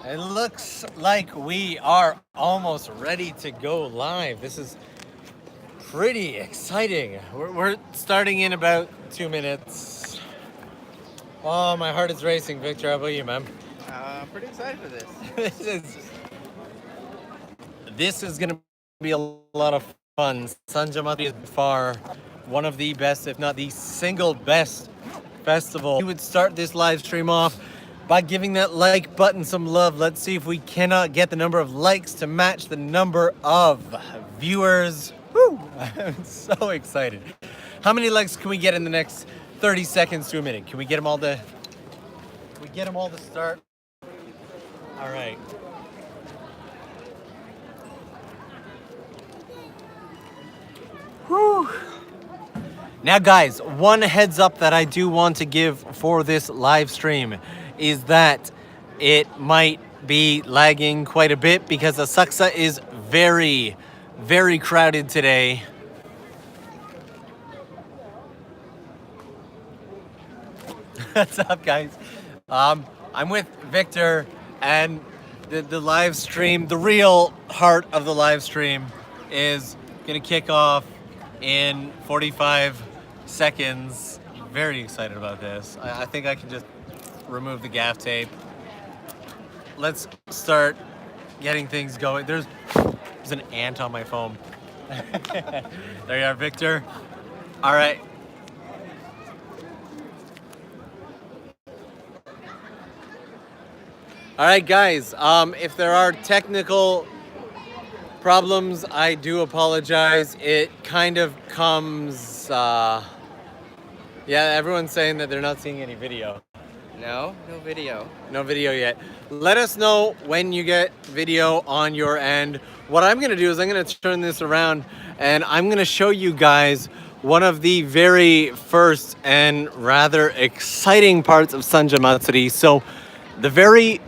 It looks like we are almost ready to go live. This is pretty exciting. We're starting in about 2 minutes. Oh, my heart is racing. Victor, how about you, man? I'm pretty excited for this. This is going to be a lot of fun. Sanja Matsuri is by far one of the best, if not the single best festival. We would start this live stream off by giving that like button some love. Let's see if we cannot get the number of likes to match the number of viewers. Woo! I'm so excited. How many likes can we get in the next 30 seconds to a minute? Can we get them all to start? All right. Whew. Now guys, one heads up that I do want to give for this live stream is that it might be lagging quite a bit because Asakusa is very, very crowded today. What's up, guys? I'm with Victor, and the live stream, the real heart of the live stream is gonna kick off in 45 seconds. Very excited about this. I think I can just remove the gaff tape. Let's start getting things going. There's an ant on my phone. There you are, Victor. All right. All right, guys. If there are technical problems, I do apologize. It kind of comes, yeah, everyone's saying that they're not seeing any video. No video. No video yet. Let us know when you get video on your end. What I'm gonna do is I'm gonna turn this around and I'm gonna show you guys one of the very first and rather exciting parts of Sanja Matsuri. So the video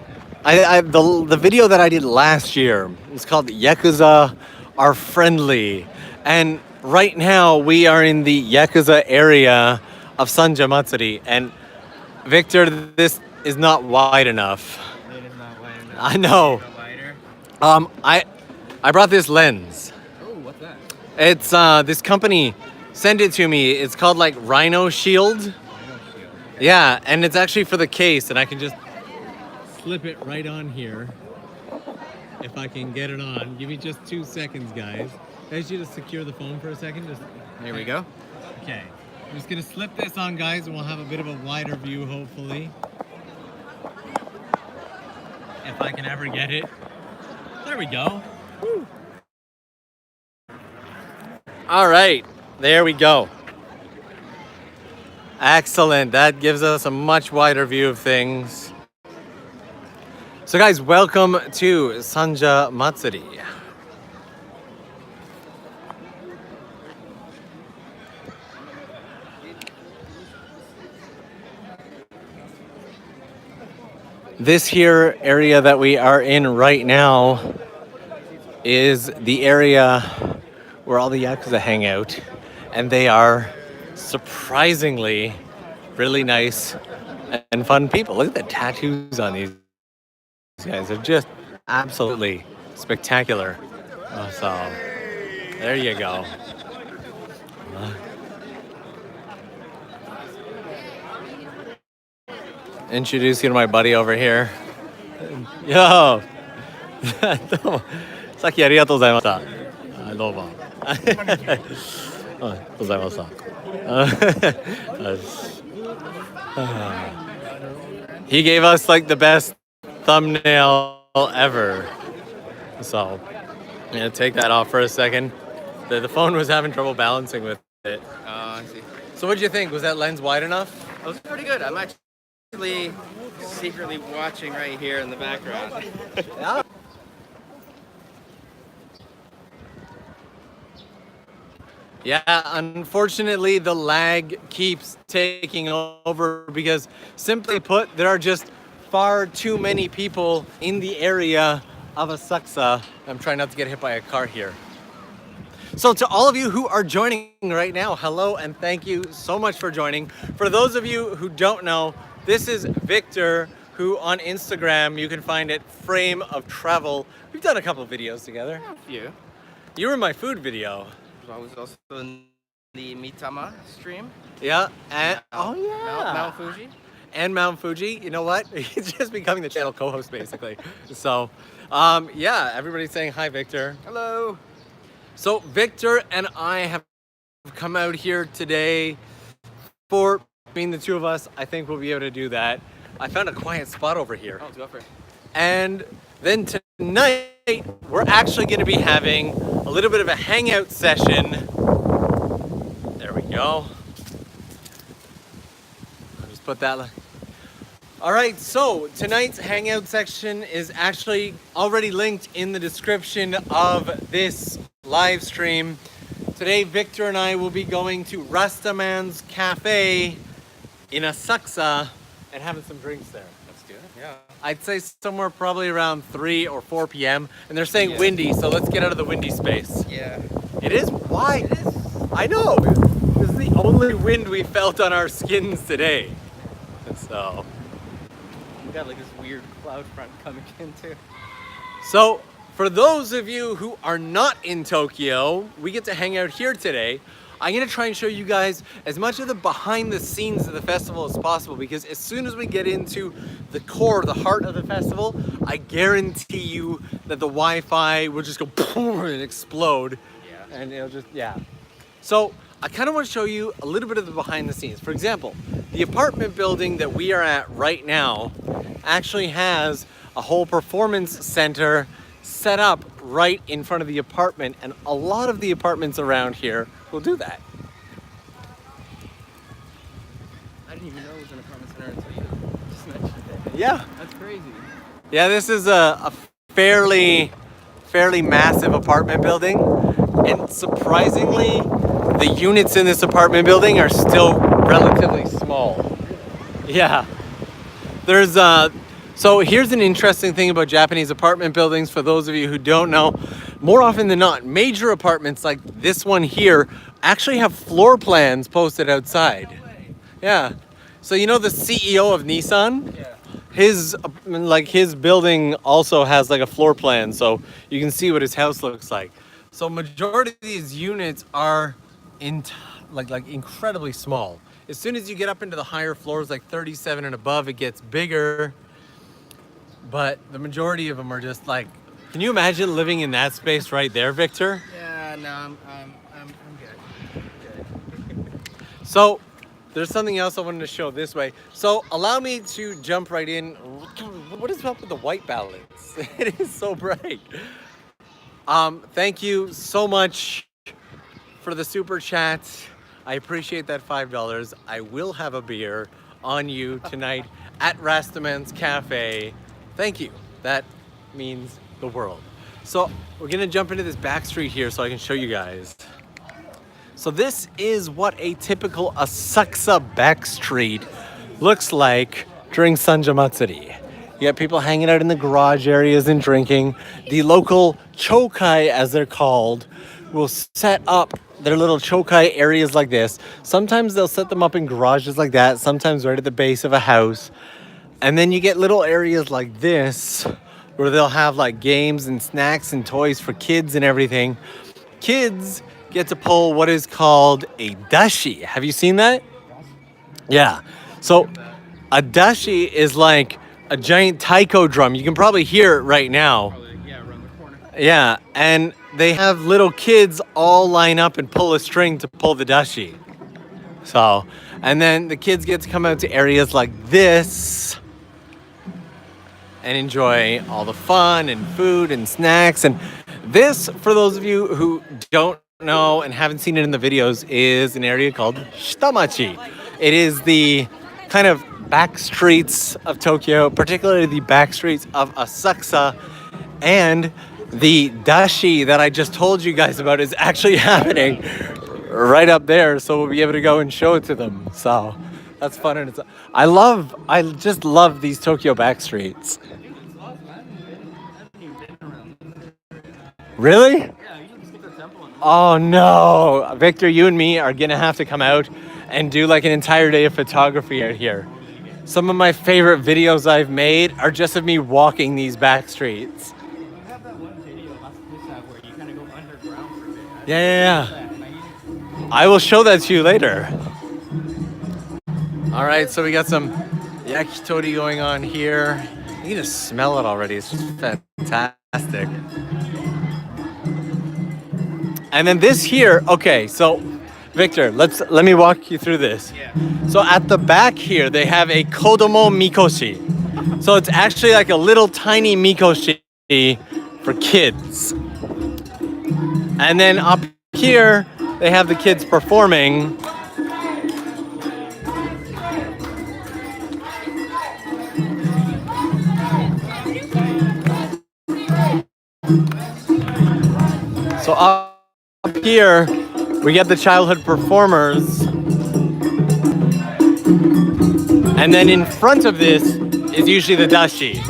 that I did last year is called Yakuza Are Friendly. And right now we are in the Yakuza area of Sanja Matsuri. And Victor, this is not wide enough. It is not wide enough. I know. I brought this lens. Oh, what's that? It's this company sent it to me. It's called like Rhino Shield. Rhino Shield. Yeah, and it's actually for the case, and I can just slip it right on here. If I can get it on. Give me just 2 seconds, guys. I need you to secure the phone for a second. Here we go. Okay. I'm just gonna slip this on, guys, and we'll have a bit of a wider view, hopefully. If I can ever get it. There we go. Woo. All right, there we go. Excellent. That gives us a much wider view of things. So guys, welcome to Sanja Matsuri. This here area that we are in right now is the area where all the Yakuza hang out, and they are surprisingly really nice and fun people. Look at the tattoos on these guys. They're just absolutely spectacular. So there you go. Introduce you to my buddy over here. Yo! さっきありがとうございました。どうも。ありがとうございました。He gave us like the best thumbnail ever. So I'm gonna take that off for a second. The phone was having trouble balancing with it. Oh, I see. So what did you think? Was that lens wide enough? That was pretty good. I'm actually secretly watching right here in the background. Yeah. Yeah, unfortunately the lag keeps taking over because, simply put, there are just far too many people in the area of Asakusa. I'm trying not to get hit by a car here. So to all of you who are joining right now, hello and thank you so much for joining. For those of you who don't know, this is Victor, who on Instagram you can find at Frame of Travel. We've done a couple of videos together. A few. You were in my food video. I was also in the Mitama stream. Yeah, and Mount Fuji. And Mount Fuji. You know what? He's just becoming the channel co-host basically. So, yeah, everybody's saying hi, Victor. Hello. So Victor and I have come out here today for being the two of us. I think we'll be able to do that. I found a quiet spot over here. Oh, let's go for it. And then tonight, we're actually going to be having a little bit of a hangout session. There we go. I'll just put that. All right, so tonight's hangout section is actually already linked in the description of this live stream. Today, Victor and I will be going to RASTAMANS Cafe in Asakusa and having some drinks there. Let's do it. Yeah. I'd say somewhere probably around 3 or 4 p.m. And they're saying windy, so let's get out of the windy space. Yeah. It is? Why? It is. I know. This is the only wind we felt on our skins today. So. We got like this weird cloud front coming in too. So, for those of you who are not in Tokyo, we get to hang out here today. I'm gonna try and show you guys as much of the behind the scenes of the festival as possible, because as soon as we get into the core, the heart of the festival, I guarantee you that the Wi-Fi will just go boom and explode. Yeah. And it'll just, yeah. So I kind of want to show you a little bit of the behind the scenes. For example, the apartment building that we are at right now actually has a whole performance center set up right in front of the apartment, and a lot of the apartments around here will do that. I didn't even know it was an apartment center until you just mentioned it. Yeah. That's crazy. Yeah, this is a fairly massive apartment building, and surprisingly, the units in this apartment building are still relatively small. Yeah. There's so here's an interesting thing about Japanese apartment buildings for those of you who don't know. More often than not, major apartments like this one here actually have floor plans posted outside. Yeah. So you know the CEO of Nissan? Yeah. His building also has like a floor plan, so you can see what his house looks like. So majority of these units are like incredibly small. As soon as you get up into the higher floors, like 37 and above, it gets bigger. But the majority of them are just like, can you imagine living in that space right there, Victor? Yeah, no, I'm good. Good. So there's something else I wanted to show this way. So allow me to jump right in. What is up with the white balance? It is so bright. Thank you so much for the super chat. I appreciate that $5. I will have a beer on you tonight at RASTAMANS Cafe. Thank you. That means the world. So we're gonna jump into this Backstreet here so I can show you guys. So this is what a typical Asakusa Backstreet looks like during Sanja Matsuri. You got people hanging out in the garage areas and drinking. The local chokai, as they're called, will set up their little chokai areas like this. Sometimes they'll set them up in garages like that, sometimes right at the base of a house. And then you get little areas like this where they'll have like games and snacks and toys for kids and everything. Kids get to pull what is called a dashi. Have you seen that? Yeah. So a dashi is like a giant taiko drum. You can probably hear it right now. Yeah, around the corner. Yeah, and they have little kids all line up and pull a string to pull the dashi. So, and then the kids get to come out to areas like this and enjoy all the fun and food and snacks. And this, for those of you who don't know and haven't seen it in the videos, is an area called Shitamachi. It is the kind of back streets of Tokyo, particularly the back streets of Asakusa. And the dashi that I just told you guys about is actually happening right up there, so we'll be able to go and show it to them. So that's fun, and I just love these Tokyo back streets. Really? Yeah, you can skip the temple. Oh no, Victor, you and me are gonna have to come out and do like an entire day of photography out here. some of my favorite videos I've made are just of me walking these back streets. You have that one video of Asakusa where you kind of go underground for a bit. Yeah. I will show that to you later. All right, so we got some yakitori going on here. You can just smell it already. It's just fantastic. And then this here, okay, so Victor, let me walk you through this. Yeah. So at the back here, they have a kodomo mikoshi. So it's actually like a little tiny mikoshi for kids. And then up here, they have the kids performing. So up here, we get the childhood performers. And then in front of this is usually the dashi.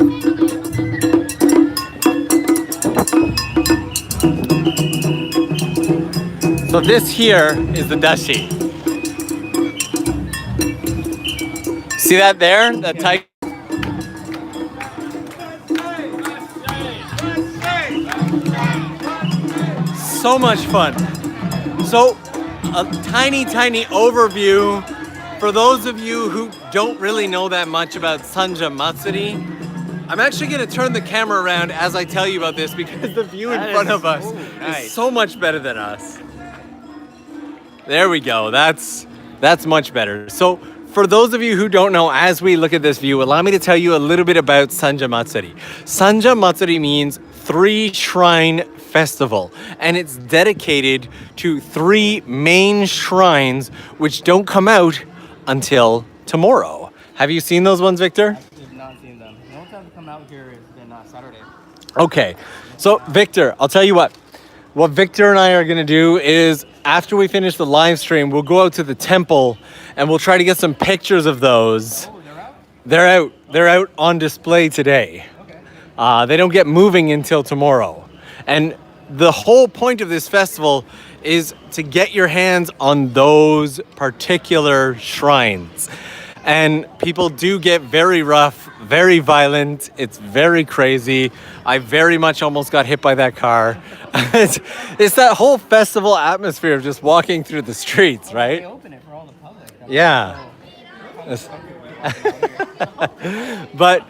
So this here is the dashi. See that there? That Taiko. So much fun. So a tiny overview for those of you who don't really know that much about Sanja Matsuri. I'm actually going to turn the camera around as I tell you about this because the view in front of us is so much better than us. There we go. That's much better. So for those of you who don't know, as we look at this view, allow me to tell you a little bit about Sanja Matsuri. Sanja Matsuri means 3 Shrine Festival, and it's dedicated to 3 main shrines which don't come out until tomorrow. Have you seen those ones, Victor? I have not seen them. The only time I've come out here has been Saturday. Okay, so Victor, I'll tell you what. What Victor and I are gonna do is after we finish the live stream, we'll go out to the temple and we'll try to get some pictures of those. Oh, they're out? They're out. They're out on display today. Okay. They don't get moving until tomorrow. And the whole point of this festival is to get your hands on those particular shrines. And people do get very rough, very violent. It's very crazy. I very much almost got hit by that car. It's that whole festival atmosphere of just walking through the streets, right? They open it for all the public. Yeah. But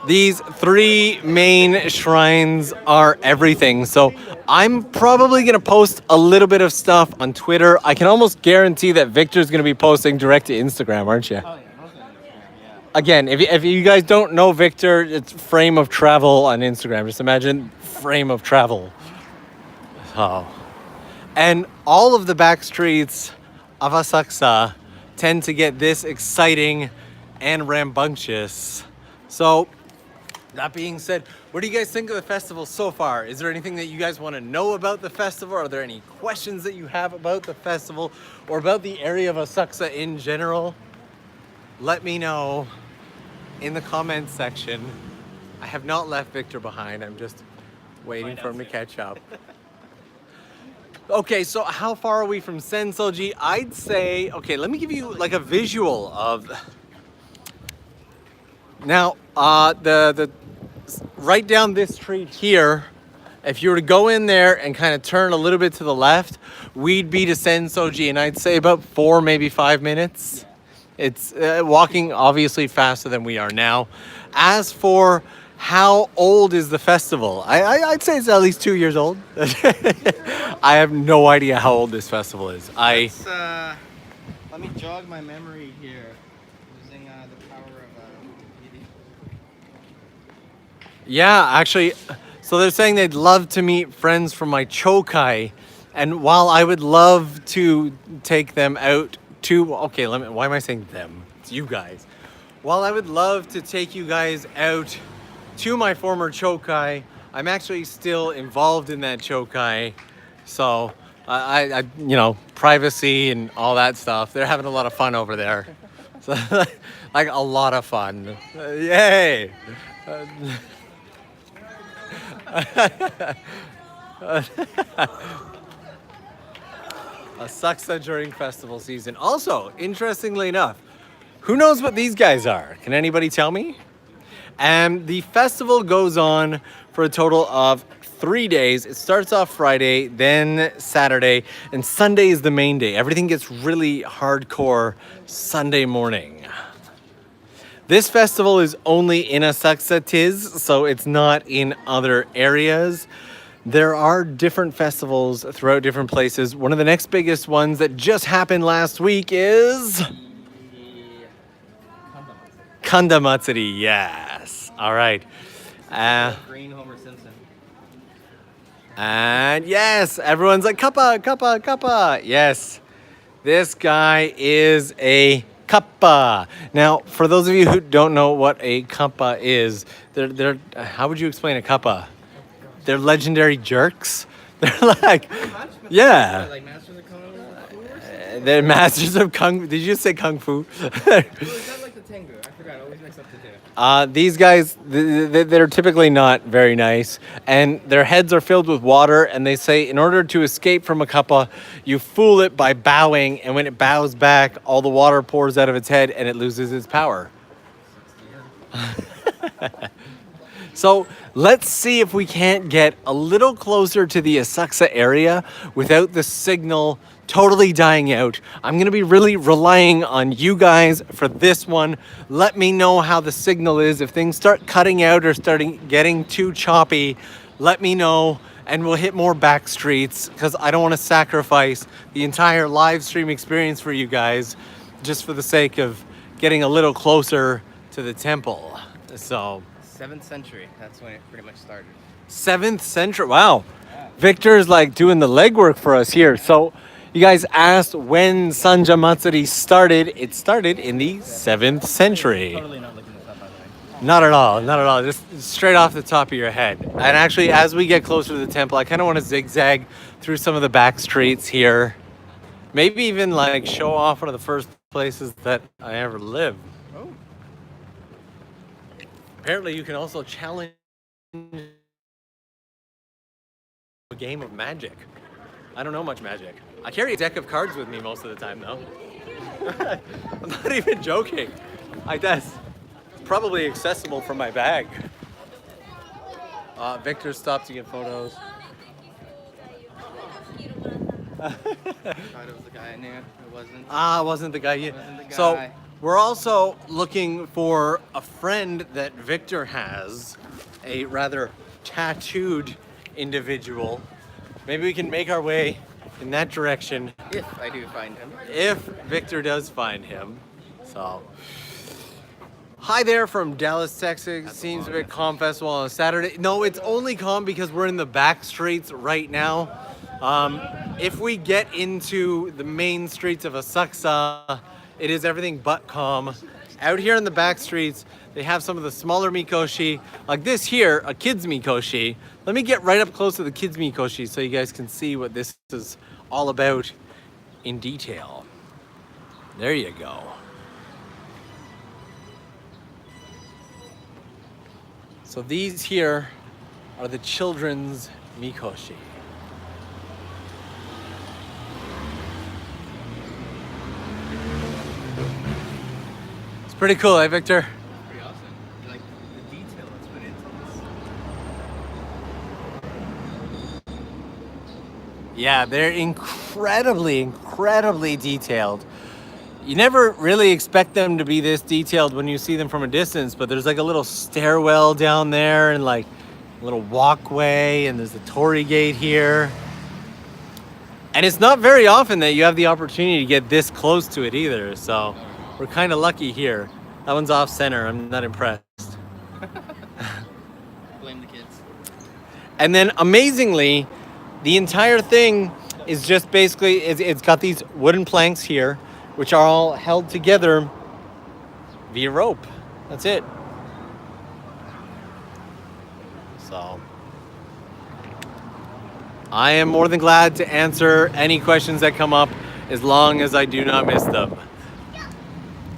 these 3 main shrines are everything. So I'm probably going to post a little bit of stuff on Twitter. I can almost guarantee that Victor's going to be posting direct to Instagram, aren't you? Oh, yeah. Most of them, yeah. Again, if you guys don't know Victor, it's Frame of Travel on Instagram. Just imagine Frame of Travel. Oh. And all of the back streets of Asakusa tend to get this exciting and rambunctious. So, that being said, what do you guys think of the festival so far? Is there anything that you guys want to know about the festival? Are there any questions that you have about the festival or about the area of Asakusa in general? Let me know in the comments section. I have not left Victor behind. I'm just waiting for him to catch up. Okay, so how far are we from Sensoji? I'd say, okay, let me give you like a visual of. Now, the right down this street here, if you were to go in there and kind of turn a little bit to the left, we'd be to Sensoji, and I'd say about 4, maybe 5 minutes. It's walking obviously faster than we are now. As for how old is the festival? I'd say it's at least 2 years old. I have no idea how old this festival is. Let me jog my memory here using the power of video. Yeah, actually, so they're saying they'd love to meet friends from my chokai. And while I would love to take them out to, okay, why am I saying them? It's you guys. While I would love to take you guys out to my former chokai, I'm actually still involved in that chokai. So, I you know, privacy and all that stuff. They're having a lot of fun over there. So, like a lot of fun. Yay! Asakusa during festival season. Also, interestingly enough, Who knows what these guys are? Can anybody tell me? And the festival goes on for a total of 3 days. It starts off Friday, then Saturday, and Sunday is the main day. Everything gets really hardcore Sunday morning. This festival is only in Asakusa, so it's not in other areas. There are different festivals throughout different places. One of the next biggest ones that just happened last week is Kanda Matsuri, yes. All right. Green Homer Simpson. And yes, everyone's like, Kappa, Kappa, Kappa. Yes, this guy is a Kappa. Now, for those of you who don't know what a Kappa is, they're how would you explain a Kappa? They're legendary jerks. They're like, yeah. Like Masters of Kung Fu or something? They're masters of Kung. Did you say Kung Fu? Oh, is that like the Tengu? I forgot. I always mix up the two. These guys, they're typically not very nice, and their heads are filled with water, and they say in order to escape from a kappa, you fool it by bowing, and when it bows back, all the water pours out of its head, and it loses its power. So let's see if we can't get a little closer to the Asakusa area without the signal totally dying out. I'm going to be really relying on you guys for this one. Let me know how the signal is. If things start cutting out or starting getting too choppy, let me know and we'll hit more Backstreets because I don't want to sacrifice the entire live stream experience for you guys just for the sake of getting a little closer to the temple. So 7th century. That's when it pretty much started. 7th century. Wow. Victor's like doing the legwork for us here. So you guys asked when Sanja Matsuri started. It started in the 7th century. Totally not looking this up, by the way. Not at all. Not at all. Just straight off the top of your head. And actually, as we get closer to the temple, I kind of want to zigzag through some of the back streets here. Maybe even like show off one of the first places that I ever lived. Oh. Apparently, you can also challenge a game of magic. I don't know much magic. I carry a deck of cards with me most of the time, though. I'm not even joking. That's probably accessible from my bag. Victor stopped to get photos. I thought it was the guy I knew. It wasn't. It wasn't the guy. It wasn't the guy. So we're also looking for a friend that Victor has, a rather tattooed individual. Maybe we can make our way in that direction If I do find him. if Victor does find him. So, hi there from Dallas, Texas. Seems a bit calm festival on a Saturday. No, it's only calm because we're in the back streets right now. If we get into the main streets of Asakusa, it is everything but calm. Out here in the back streets, they have some of the smaller mikoshi, like this here, a kid's mikoshi. Let me get right up close to the kids mikoshi so you guys can see what this is all about in detail. There you go. So these here are the children's mikoshi. It's pretty cool, eh, Victor? Pretty awesome. Like the detail that's put into this. Yeah, they're incredibly detailed. You never really expect them to be this detailed when you see them from a distance, but there's like a little stairwell down there and like a little walkway, and there's a torii gate here. And it's not very often that you have the opportunity to get this close to it either, so we're kind of lucky here. That one's off center. I'm not impressed. Blame the kids. And then amazingly, the entire thing is just basically, it's got these wooden planks here, which are all held together via rope. That's it. So, I am more than glad to answer any questions that come up as long as I do not miss them.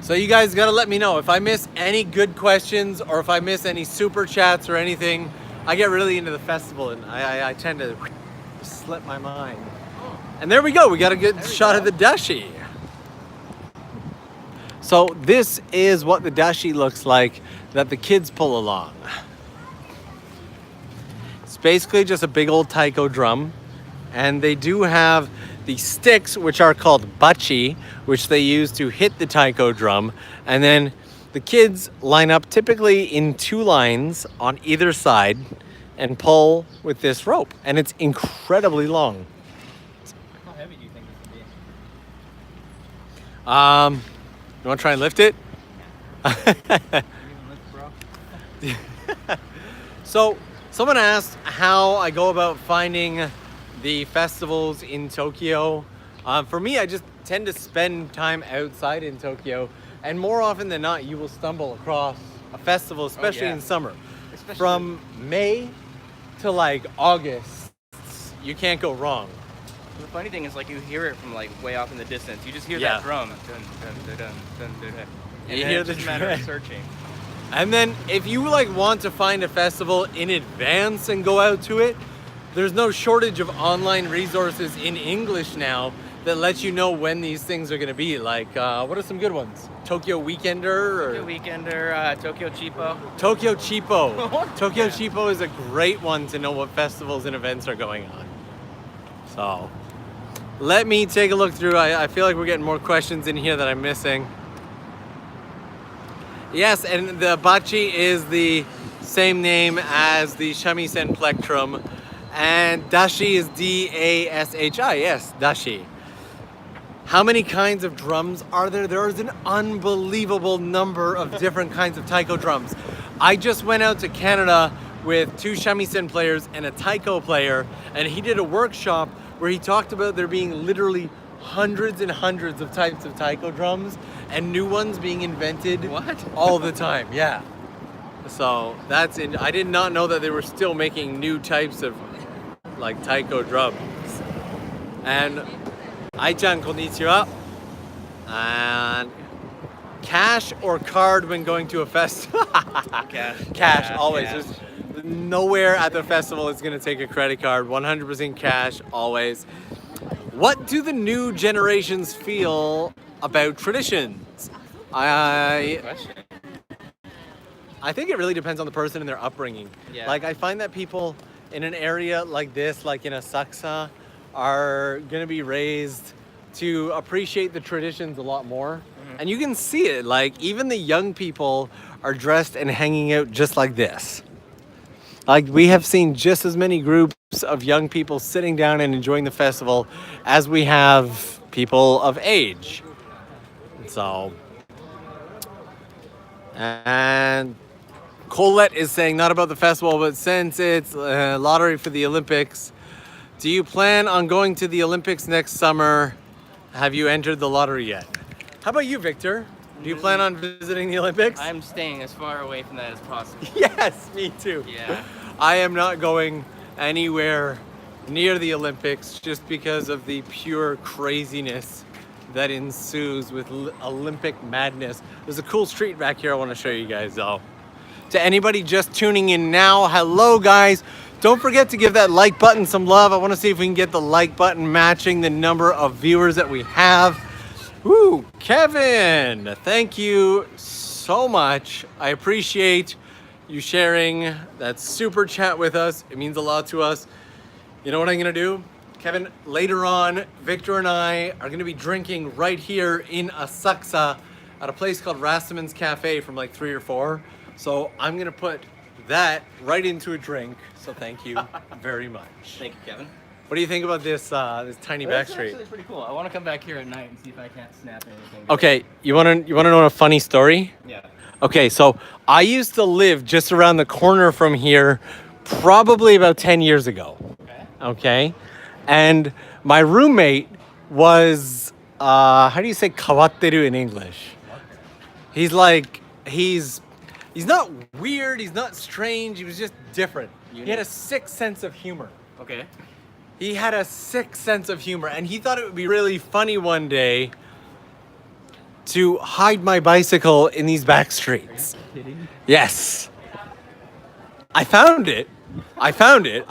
So you guys gotta let me know if I miss any good questions or if I miss any super chats or anything. I get really into the festival and I tend to slip my mind. And there we go, we got a good shot of the dashi. So this is what the dashi looks like that the kids pull along. It's basically just a big old taiko drum. And they do have the sticks, which are called bachi, which they use to hit the taiko drum. And then the kids line up typically in 2 lines on either side and pull with this rope. And it's incredibly long. How heavy do you think this would be? You want to try and lift it? So, someone asked how I go about finding the festivals in Tokyo. For me, I just tend to spend time outside in Tokyo, and more often than not, you will stumble across a festival, especially in summer. From May to like August, you can't go wrong. The funny thing is, like, you hear it from like way off in the distance. You just hear that drum. Dun, dun, dun, dun, dun, dun, dun. And You hear it's the just a matter of drum. searching. And then if you like want to find a festival in advance and go out to it, there's no shortage of online resources in English now that let you know when these things are going to be. Like, what are some good ones? Tokyo Weekender? Or Tokyo Weekender, Tokyo Cheapo. Tokyo Cheapo. Tokyo Yeah. Cheapo is a great one to know what festivals and events are going on. So, let me take a look through. I feel like we're getting more questions in here that I'm missing. Yes, and the bachi is the same name as the shamisen plectrum. And dashi is D-A-S-H-I. Yes, dashi. How many kinds of drums are there? There is an unbelievable number of different kinds of taiko drums. I just went out to Canada with 2 shamisen players and a taiko player, and he did a workshop where he talked about there being literally hundreds and hundreds of types of taiko drums and new ones being invented all the time. Yeah. So that's in. I did not know that they were still making new types of like taiko drums. And Ai-chan, konnichiwa. And cash or card when going to a festival? Cash. Cash, Yeah, always. cash. There's nowhere at the festival is going to take a credit card. 100% cash, always. What do the new generations feel about traditions? I think it really depends on the person and their upbringing. Yeah. Like, I find that people in an area like this, like in Asakusa, are going to be raised to appreciate the traditions a lot more. And you can see it, like even the young people are dressed and hanging out just like this. Like, we have seen just as many groups of young people sitting down and enjoying the festival as we have people of age. So, and Colette is saying not about the festival, but since it's a lottery for the Olympics, do you plan on going to the Olympics next summer? Have you entered the lottery yet? How about you, Victor? Do you plan on visiting the Olympics? I'm staying as far away from that as possible. Yes, me too. Yeah. I am not going anywhere near the Olympics just because of the pure craziness that ensues with Olympic madness. There's a cool street back here I want to show you guys though. To anybody just tuning in now, hello guys. Don't forget to give that like button some love. I want to see if we can get the like button matching the number of viewers that we have. Woo, Kevin, thank you so much. I appreciate you sharing that super chat with us. It means a lot to us. You know what I'm gonna do? Kevin, later on, Victor and I are gonna be drinking right here in Asakusa at a place called RASTAMANS Cafe from like 3 or 4. So I'm gonna put that right into a drink. So thank you very much. Thank you, Kevin. What do you think about this this tiny That's Backstreet? actually pretty cool. I want to come back here at night and see if I can't snap anything. Okay, you wanna know a funny story? Yeah. Okay, so I used to live just around the corner from here probably about 10 years ago. Okay? And my roommate was, how do you say kawateru in English? He's like, he's not weird, he's not strange, he was just different. He had a sick sense of humor. Okay. He had a sick sense of humor, and he thought it would be really funny one day to hide my bicycle in these back streets. Kidding? Yes. I found it. I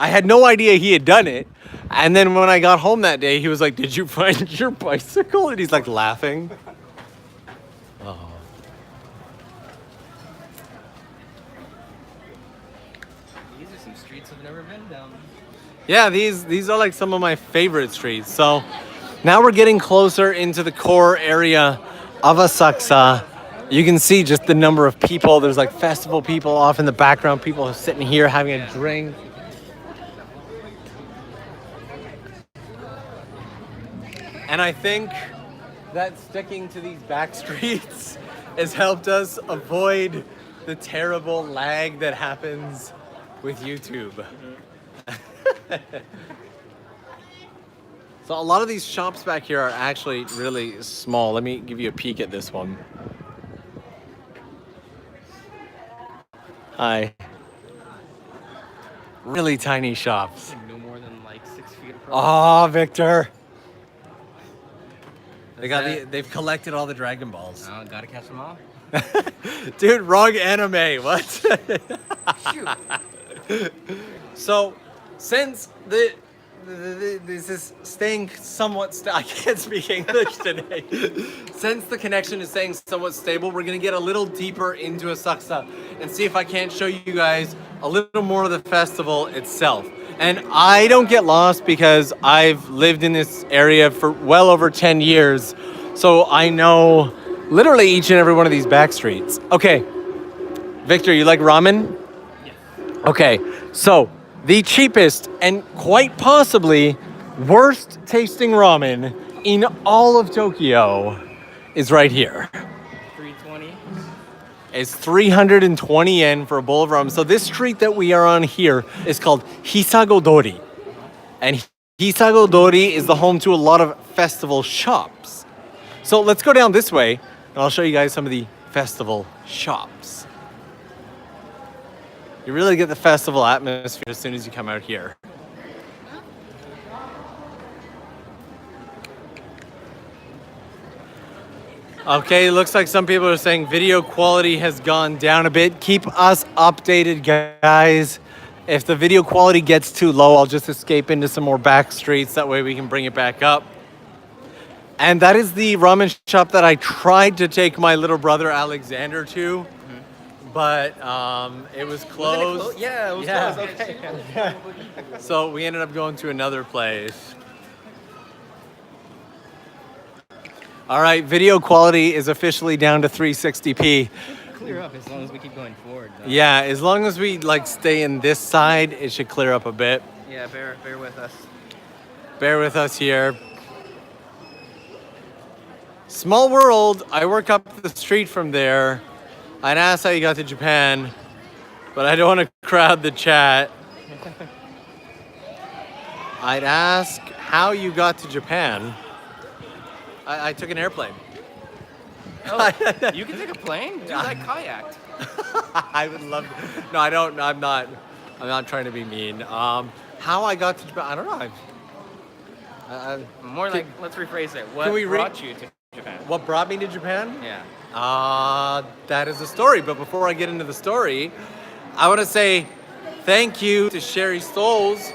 had no idea he had done it. And then when I got home that day, he was like, "Did you find your bicycle?" And he's like laughing. Oh. streets I've never been down. Yeah, these are like some of my favorite streets. So now we're getting closer into the core area of Asakusa. You can see just the number of people. There's like festival people off in the background, people sitting here having a drink. And I think that sticking to these back streets has helped us avoid the terrible lag that happens with YouTube. So a lot of these shops back here are actually really small. Let me give you a peek at this one. Hi. Really tiny shops. No more than like 6 feet across. Oh, Victor. They've collected all the Dragon Balls. Oh, gotta catch them all. Dude, wrong anime. What? Shoot. So, since this is staying somewhat I can't speak English today. Since the connection is staying somewhat stable, we're gonna get a little deeper into Asakusa and see if I can't show you guys a little more of the festival itself. And I don't get lost because I've lived in this area for well over 10 years. So I know literally each and every one of these back streets. Okay, Victor, you like ramen? Yes. Okay, so the cheapest and quite possibly worst tasting ramen in all of Tokyo is right here. 320. It's 320 yen for a bowl of ramen. So this street that we are on here is called Hisago-dori. And Hisago-dori is the home to a lot of festival shops. So let's go down this way and I'll show you guys some of the festival shops. You really get the festival atmosphere as soon as you come out here. Okay, looks like some people are saying video quality has gone down a bit. Keep us updated, guys. If the video quality gets too low, I'll just escape into some more back streets. That way we can bring it back up. And that is the ramen shop that I tried to take my little brother Alexander to. But it was closed. Yeah, it was closed. Okay. So we ended up going to another place. All right, video quality is officially down to 360p. Clear up as long as we keep going forward, though. Yeah, as long as we like stay in this side, it should clear up a bit. Yeah, bear with us. Bear with us here. Small world. I work up the street from there. I'd ask how you got to Japan, but I don't want to crowd the chat. I'd ask how you got to Japan. I took an airplane. Oh, you can take a plane? Dude, I kayaked. I would love to. No, I don't. I'm not trying to be mean. How I got to Japan, I don't know. More like, let's rephrase it. What brought you to Japan? What brought me to Japan? Yeah. That is the story. But before I get into the story, I want to say thank you to Sherry Stoles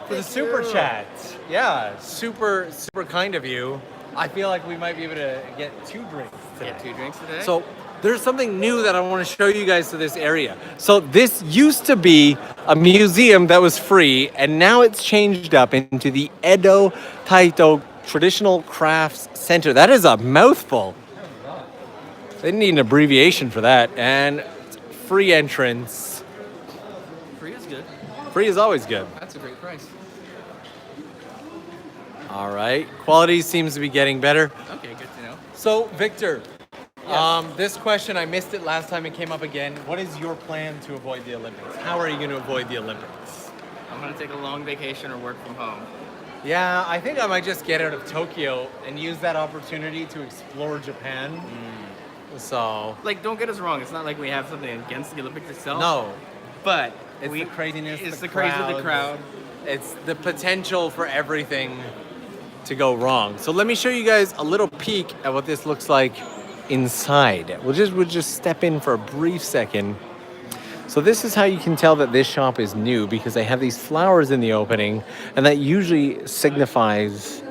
for the super chat. Yeah, super kind of you. I feel like we might be able to get 2 drinks today. Get 2 drinks today? So there's something new that I want to show you guys to this area. So this used to be a museum that was free, and now it's changed up into the Edo Taito Traditional Crafts Center. That is a mouthful. They need an abbreviation for that. And free entrance. Free is good. Free is always good. That's a great price. All right. Quality seems to be getting better. Okay, good to know. So, Victor, Yes. this question, I missed it last time it came up again. What is your plan to avoid the Olympics? How are you going to avoid the Olympics? I'm going to take a long vacation or work from home. Yeah, I think I might just get out of Tokyo and use that opportunity to explore Japan. So, Like, don't get us wrong. It's not like we have something against the Olympics itself. no, But it's the craziness, it's the crazy of the crowd. It's the potential for everything to go wrong. So let me show you guys a little peek at what this looks like inside. We'll just step in for a brief second. So this is how you can tell that this shop is new, because they have these flowers in the opening, and that usually signifies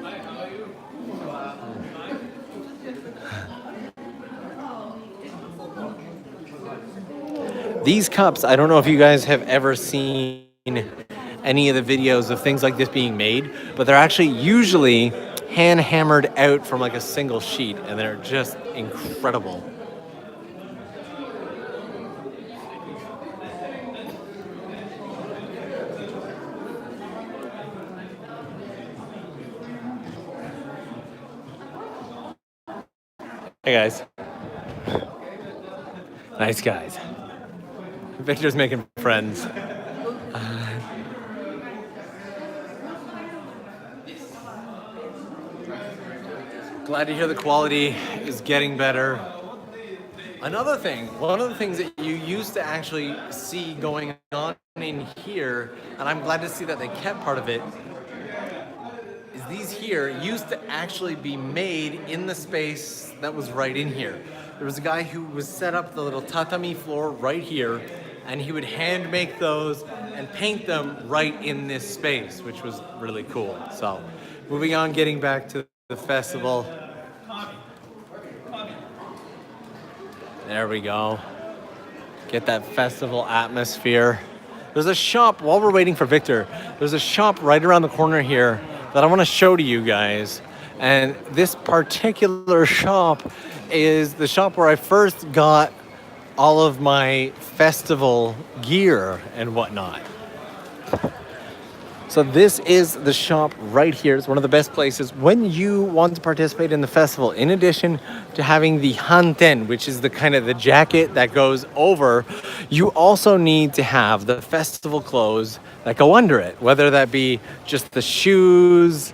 these cups. I don't know if you guys have ever seen any of the videos of things like this being made, but they're actually usually hand hammered out from like a single sheet, and they're just incredible. Hey guys. Nice guys. Victor's making friends. Glad to hear the quality is getting better. Another thing, one of the things that you used to actually see going on in here, and I'm glad to see that they kept part of it, is these here used to actually be made in the space that was right in here. There was a guy who was set up the little tatami floor right here, and he would hand make those and paint them right in this space, which was really cool. So, moving on, getting back to the festival. There we go. Get that festival atmosphere. There's a shop, while we're waiting for Victor, there's a shop right around the corner here that I want to show to you guys. And this particular shop is the shop where I first got all of my festival gear and whatnot. So this is the shop right here. It's one of the best places when you want to participate in the festival. In addition to having the hanten, which is the kind of the jacket that goes over, you also need to have the festival clothes that go under it, whether that be just the shoes,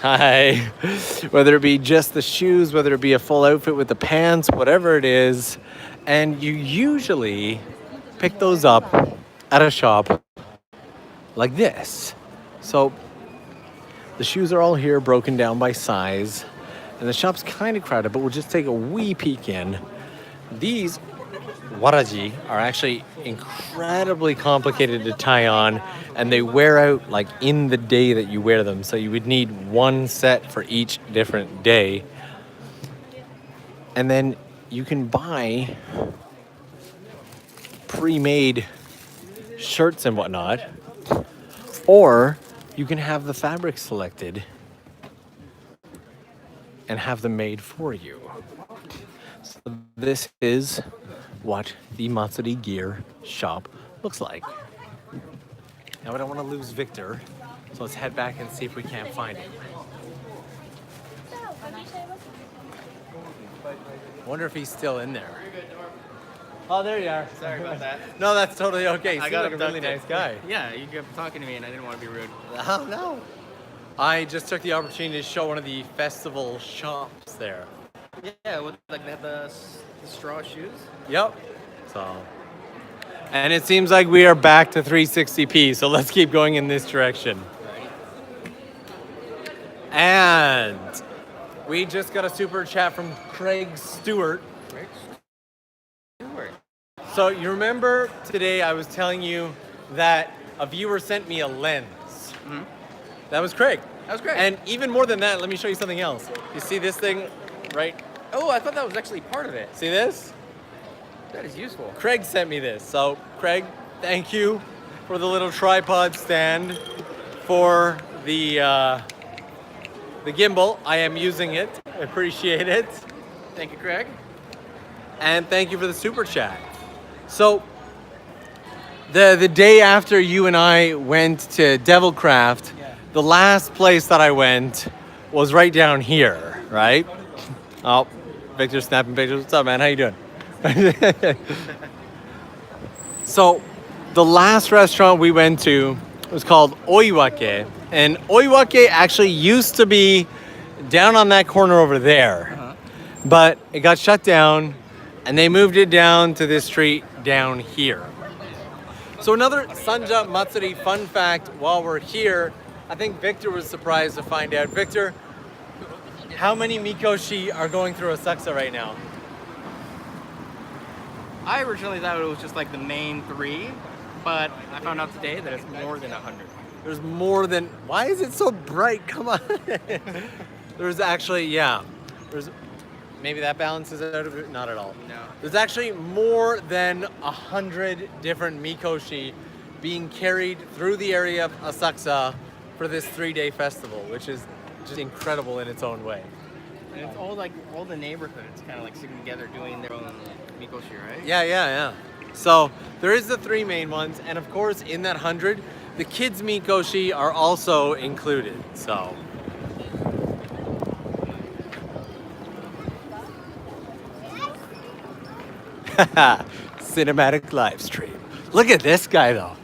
whether it be just the shoes, whether it be a full outfit with the pants, whatever it is. And you usually pick those up at a shop like this. So the shoes are all here, broken down by size, and the shop's kind of crowded, but we'll just take a wee peek in. These waraji are actually incredibly complicated to tie on, and they wear out like in the day that you wear them. So you would need one set for each different day. And then you can buy pre-made shirts and whatnot, or you can have the fabric selected and have them made for you. So this is what the Matsuri gear shop looks like. Now I don't want to lose Victor, so let's head back and see if we can't find him. I wonder if he's still in there. Oh, there you are. Sorry about that. No, that's totally okay. You I seem got like a really nice guy. Yeah, you kept talking to me and I didn't want to be rude. Oh, no. I just took the opportunity to show one of the festival shops there. Yeah, with like they have the straw shoes. Yep. So, and it seems like we are back to 360p, so let's keep going in this direction. And we just got a super chat from Craig Stewart. So you remember today I was telling you that a viewer sent me a lens. Mm-hmm. That was Craig. That was great. And even more than that, let me show you something else. You see this thing, right? Oh, I thought that was actually part of it. See this? That is useful. Craig sent me this. So Craig, thank you for the little tripod stand for the gimbal. I am using it. I appreciate it. Thank you, Craig. And thank you for the super chat. So the day after you and I went to Devilcraft, the last place that I went was right down here, right? Oh, Victor's snapping pictures. What's up, man? How you doing? So the last restaurant we went to was called Oiwake. And Oiwake actually used to be down on that corner over there. Uh-huh. But it got shut down and they moved it down to this street down here. So another Sanja Matsuri fun fact while we're here, I think Victor was surprised to find out. Victor, how many Mikoshi are going through Asakusa right now? I originally thought it was just like the main 3, but I found out today that it's more than 100. There's more than, why is it so bright? Come on. There's actually, yeah. There's, maybe that balances it out of it? Not at all. No. There's actually more than 100 different Mikoshi being carried through the area of Asakusa for this 3-day festival, which is just incredible in its own way. And it's all like all the neighborhoods kind of like sitting together doing their own mikoshi, right? Yeah. So there is the 3 main ones, and of course in that 100, the kids' mikoshi are also included. So. Cinematic live stream. Look at this guy though.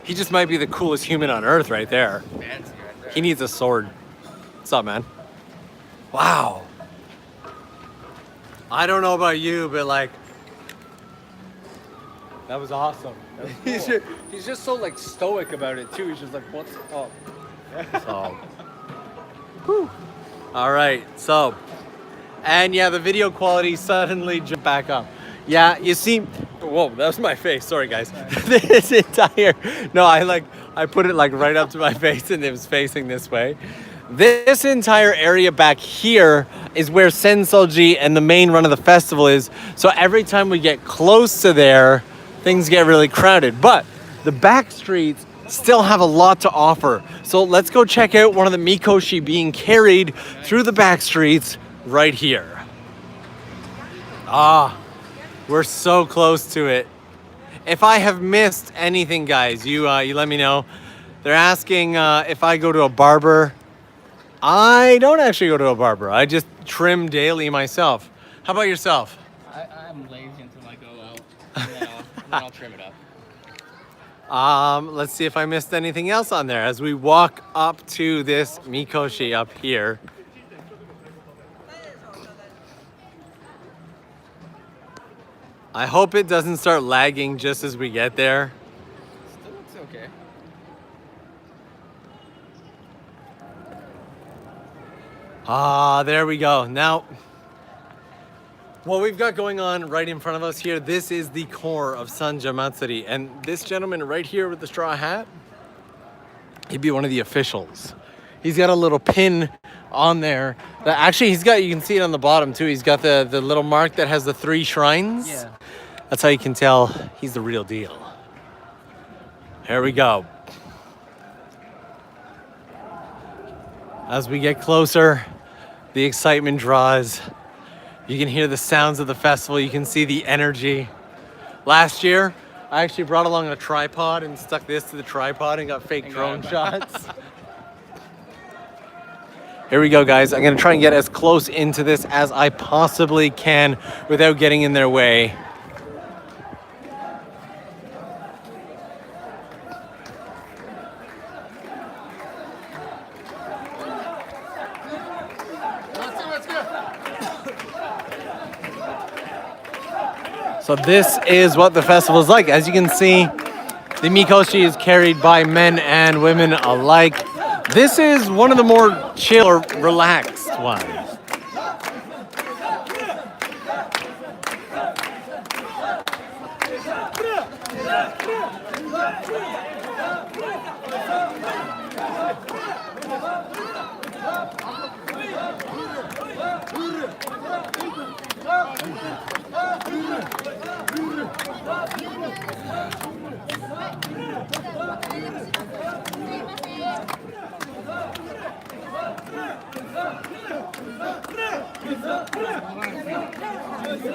He just might be the coolest human on earth right there. Fancy right there. He needs a sword. What's up, man? Wow. I don't know about you, but like, that was awesome. That was cool. He's just so like stoic about it too. He's just like, what's up? So, whew. All right, so, and yeah, the video quality suddenly jumped back up. Yeah, you see, whoa, that was my face. Sorry, guys. This entire, no, I put it like right up to my face and it was facing this way. This entire area back here is where Sensoji and the main run of the festival is. So every time we get close to there, things get really crowded. But the back streets still have a lot to offer. So let's go check out one of the mikoshi being carried through the back streets right here. Ah, we're so close to it. If I have missed anything, guys, you let me know. They're asking if I go to a barber. I don't actually go to a barber. I just trim daily myself. How about yourself? I'm lazy until I go out, and then I'll trim it up. Let's see if I missed anything else on there as we walk up to this mikoshi up here. I hope it doesn't start lagging just as we get there. Still looks okay. Ah, there we go. Now, what we've got going on right in front of us here, this is the core of Sanja Matsuri. And this gentleman right here with the straw hat, he'd be one of the officials. He's got a little pin on there that actually he's got, you can see it on the bottom too. He's got the little mark that has the 3 shrines. Yeah. That's how you can tell he's the real deal. Here we go. As we get closer, the excitement draws. You can hear the sounds of the festival. You can see the energy. Last year, I actually brought along a tripod and stuck this to the tripod and got fake drone shots. Here we go, guys. I'm gonna try and get as close into this as I possibly can without getting in their way. So this is what the festival is like. As you can see, the mikoshi is carried by men and women alike. This is one of the more chill or relaxed ones.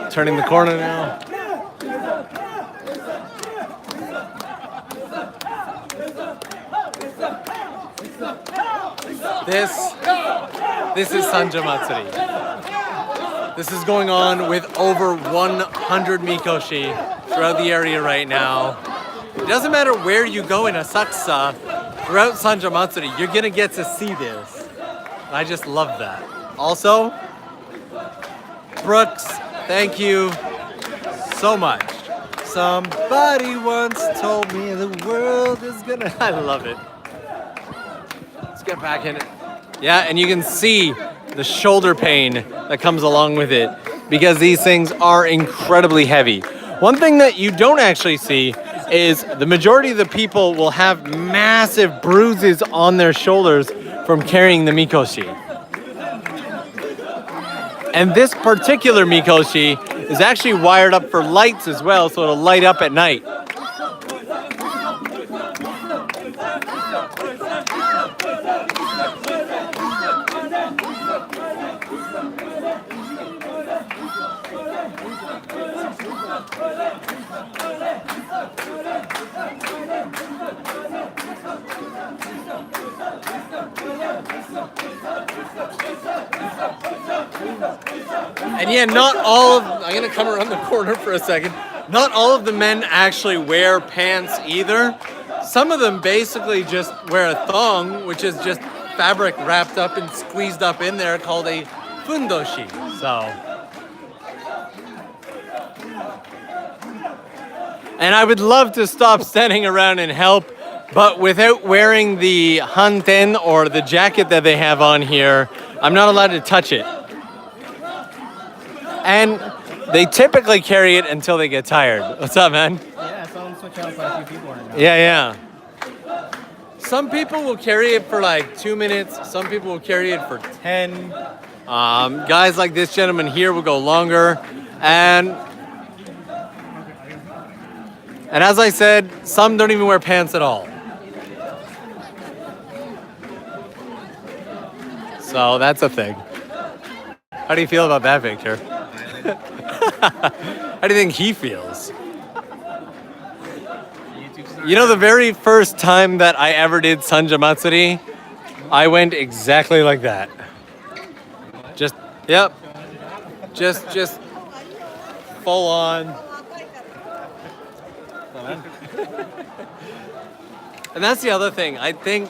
Turning the corner now. This is Sanja Matsuri. This is going on with over 100 mikoshi throughout the area right now. It doesn't matter where you go in Asakusa, throughout Sanja Matsuri, you're gonna get to see this. I just love that. Also, Brooks, thank you so much. Somebody once told me the world is gonna... I love it. Let's get back in it. Yeah, and you can see the shoulder pain that comes along with it because these things are incredibly heavy. One thing that you don't actually see is the majority of the people will have massive bruises on their shoulders from carrying the mikoshi. And this particular mikoshi is actually wired up for lights as well, so it'll light up at night. And yeah, not all of, I'm gonna come around the corner for a second. Not all of the men actually wear pants either. Some of them basically just wear a thong, which is just fabric wrapped up and squeezed up in there called a fundoshi. So. And I would love to stop standing around and help, but without wearing the hanten or the jacket that they have on here, I'm not allowed to touch it. And they typically carry it until they get tired. What's up, man? Yeah, I saw them switch out quite a few people right now. Yeah. Some people will carry it for like 2 minutes. Some people will carry it for 10. Guys like this gentleman here will go longer. And as I said, some don't even wear pants at all. So that's a thing. How do you feel about that, Victor? How do you think he feels? You know, the very first time that I ever did Sanja Matsuri, I went exactly like that. Just full on. And that's the other thing. I think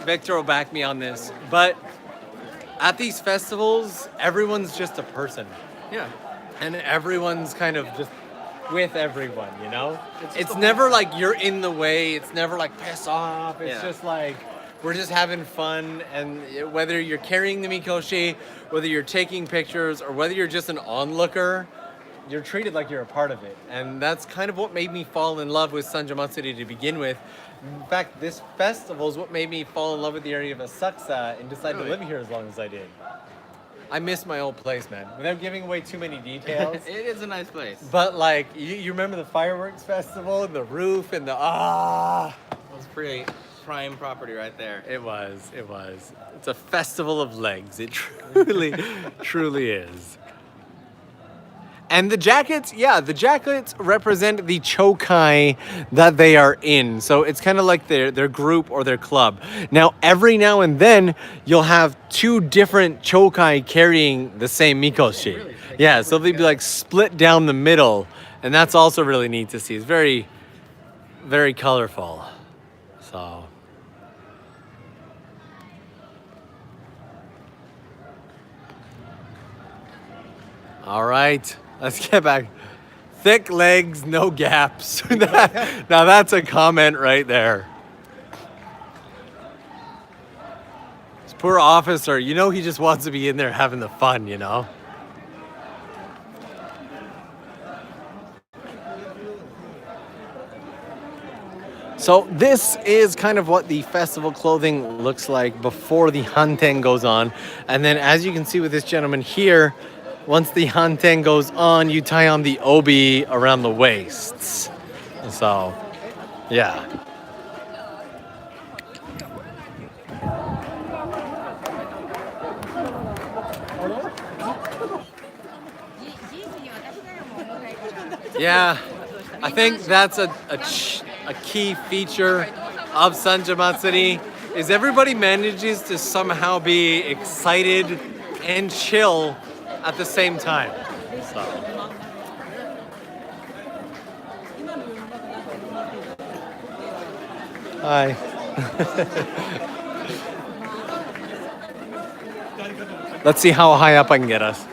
Victor will back me on this, but at these festivals, everyone's just a person. Yeah. And everyone's kind of just with everyone, you know? It's never like you're in the way. It's never like piss off. It's just like we're just having fun. And whether you're carrying the mikoshi, whether you're taking pictures, or whether you're just an onlooker, you're treated like you're a part of it. And that's kind of what made me fall in love with Sanja Matsuri to begin with. In fact, this festival is what made me fall in love with the area of Asakusa and decide to live here as long as I did. I miss my old place, man. Without giving away too many details. It is a nice place. But like, you remember the fireworks festival and the roof and the It was pretty prime property right there. It was. It's a festival of legs. It truly, truly is. And the jackets, the jackets represent the chokai that they are in. So it's kind of like their group or their club. Now, every now and then, you'll have two different chokai carrying the same mikoshi. Really? Yeah, so they'd be like split down the middle. And that's also really neat to see. It's very, very colorful. So. All right. Let's get back. Thick legs, no gaps. Now that's a comment right there. This poor officer, you know he just wants to be in there having the fun, you know? So this is kind of what the festival clothing looks like before the hanten goes on. And then as you can see with this gentleman here, once the hanten goes on, you tie on the obi around the waists. So, yeah. Yeah, I think that's a key feature of Sanja Matsuri is everybody manages to somehow be excited and chill at the same time. So. Hi. Let's see how high up I can get us.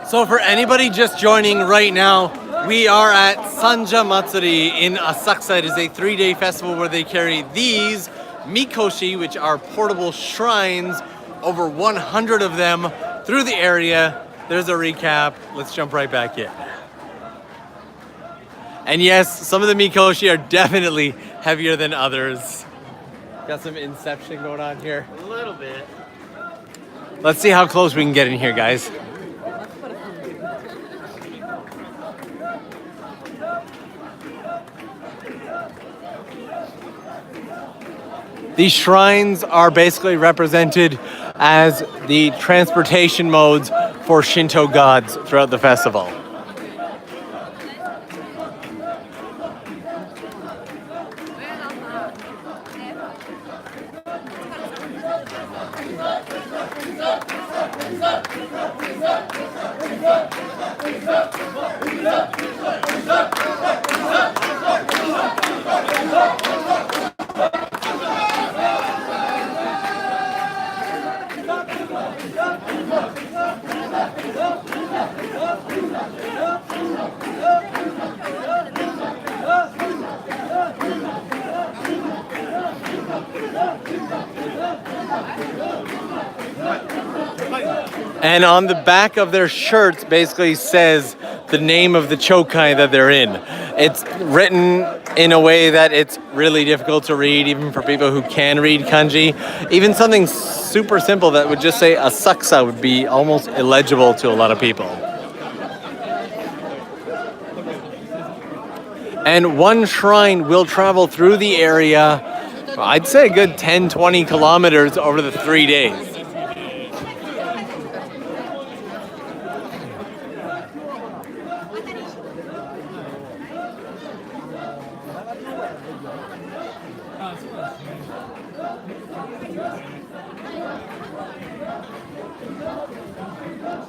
So for anybody just joining right now, we are at Sanja Matsuri in Asakusa. It is a 3-day festival where they carry these mikoshi, which are portable shrines, over 100 of them through the area. There's a recap. Let's jump right back in. And yes, some of the mikoshi are definitely heavier than others. Got some inception going on here. A little bit. Let's see how close we can get in here, guys. These shrines are basically represented as the transportation modes for Shinto gods throughout the festival. And on the back of their shirts basically says the name of the chokai that they're in. It's written in a way that it's really difficult to read, even for people who can read kanji. Even something super simple that would just say Asakusa would be almost illegible to a lot of people. And one shrine will travel through the area, I'd say a good 10-20 kilometers over the 3 days.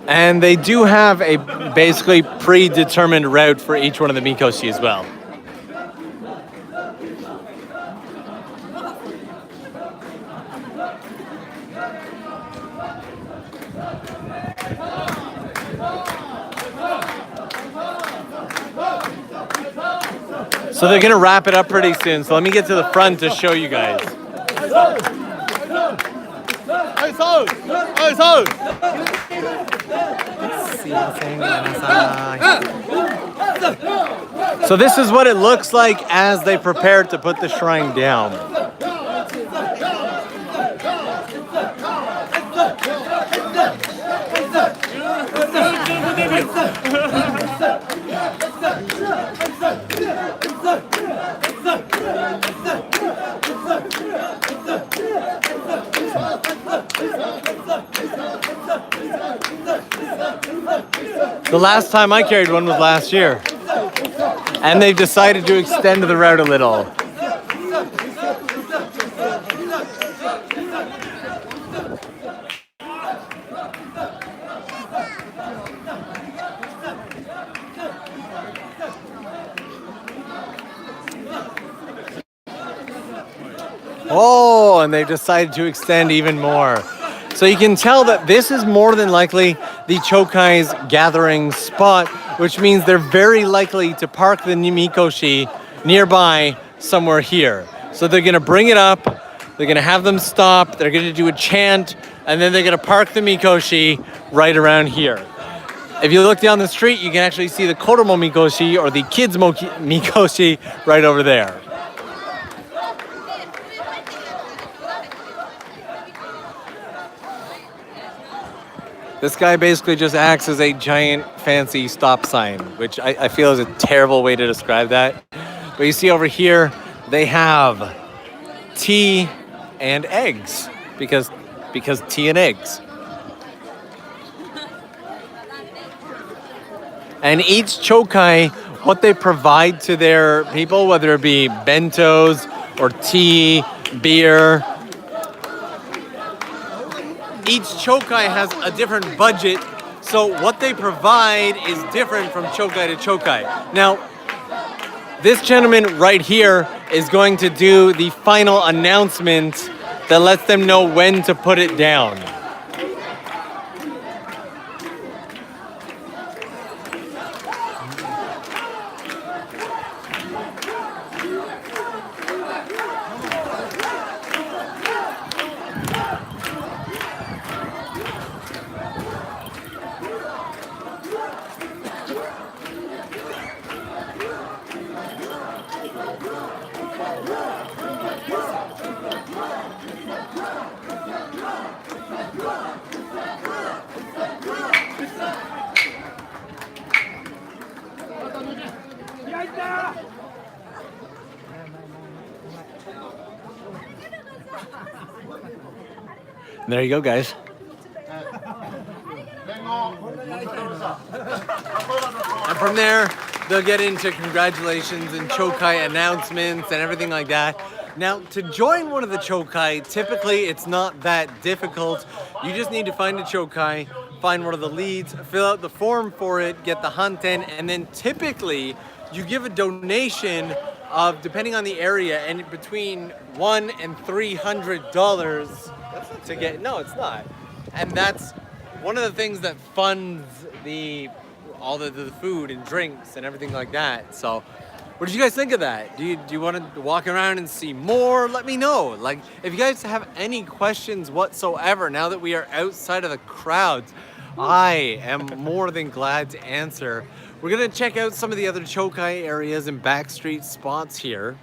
And they do have a basically predetermined route for each one of the mikoshi as well. So they're gonna wrap it up pretty soon. So let me get to the front to show you guys. So this is what it looks like as they prepare to put the shrine down. The last time I carried one was last year. And they've decided to extend the route a little. Oh, and they've decided to extend even more. So you can tell that this is more than likely the Chokai's gathering spot, which means they're very likely to park the mikoshi nearby somewhere here. So they're gonna bring it up, they're gonna have them stop, they're gonna do a chant, and then they're gonna park the mikoshi right around here. If you look down the street, you can actually see the Kodomo mikoshi, or the kids mikoshi, right over there. This guy basically just acts as a giant fancy stop sign, which I feel is a terrible way to describe that. But you see over here, they have tea and eggs, because tea and eggs. And each chokai, what they provide to their people, whether it be bentos or tea, beer, each chokai has a different budget, so what they provide is different from chokai to chokai. Now, this gentleman right here is going to do the final announcement that lets them know when to put it down. There you go, guys. And from there, they'll get into congratulations and chokai announcements and everything like that. Now, to join one of the chokai, typically it's not that difficult. You just need to find a chokai, find one of the leads, fill out the form for it, get the hanten, and then typically you give a donation of, depending on the area, and between $100 and $300 to get. No, it's not. And that's one of the things that funds all the food and drinks and everything like that. So, what did you guys think of that? Do you want to walk around and see more? Let me know. Like, if you guys have any questions whatsoever, now that we are outside of the crowds, I am more than glad to answer. We're gonna check out some of the other chokai areas and Backstreet spots here.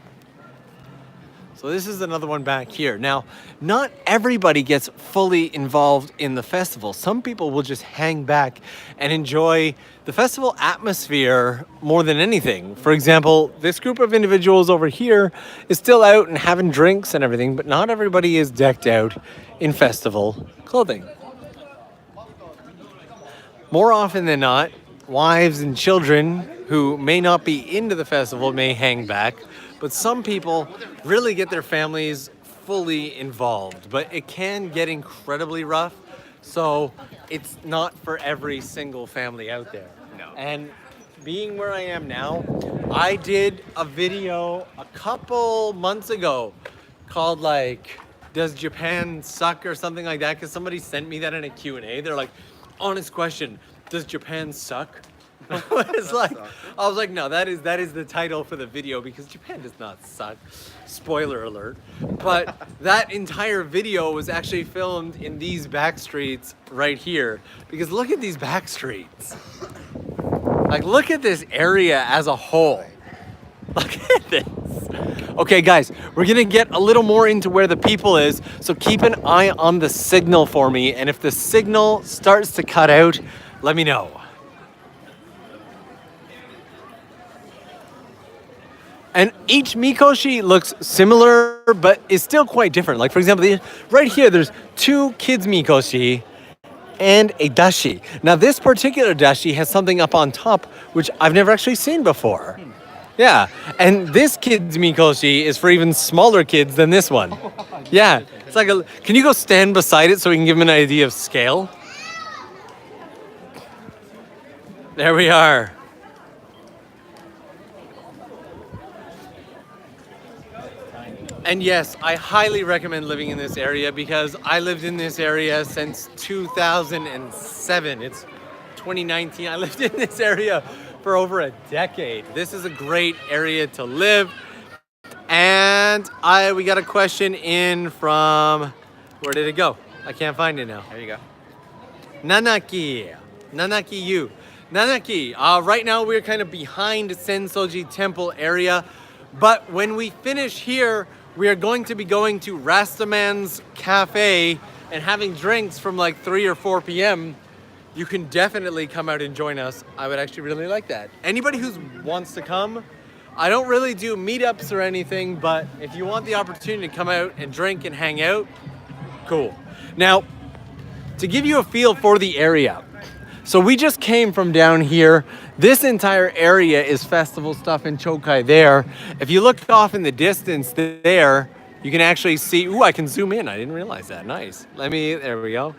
So this is another one back here. Now, not everybody gets fully involved in the festival. Some people will just hang back and enjoy the festival atmosphere more than anything. For example, this group of individuals over here is still out and having drinks and everything, but not everybody is decked out in festival clothing. More often than not, wives and children who may not be into the festival may hang back, but some people really get their families fully involved. But it can get incredibly rough, so it's not for every single family out there. No. And being where I am now, I did a video a couple months ago called like, does Japan suck or something like that? Because somebody sent me that in a Q&A. They're like, honest question, does Japan suck? I was like, no, that is the title for the video, because Japan does not suck. Spoiler alert. But that entire video was actually filmed in these back streets right here, because look at these back streets. Like, look at this area as a whole. Look at this. Okay, guys, we're gonna get a little more into where the people is, so keep an eye on the signal for me, and if the signal starts to cut out, let me know. And each mikoshi looks similar, but is still quite different. Like, for example, right here, there's 2 kids mikoshi and a dashi. Now, this particular dashi has something up on top, which I've never actually seen before. Yeah, and this kid's mikoshi is for even smaller kids than this one. Yeah, it's like can you go stand beside it so we can give them an idea of scale? There we are. And yes, I highly recommend living in this area, because I lived in this area since 2007. It's 2019. I lived in this area for over a decade. This is a great area to live. And we got a question in from, where did it go? I can't find it now. There you go. Nanaki Yu. Nanaki, right now we're kind of behind Sensoji Temple area, but when we finish here, we are going to be going to RASTAMANS Cafe and having drinks from like 3 or 4 p.m. You can definitely come out and join us. I would actually really like that. Anybody who wants to come, I don't really do meetups or anything, but if you want the opportunity to come out and drink and hang out, cool. Now, to give you a feel for the area, so we just came from down here. This entire area is festival stuff in chokai there. If you look off in the distance there, you can actually see, ooh, I can zoom in. I didn't realize that. Nice. There we go.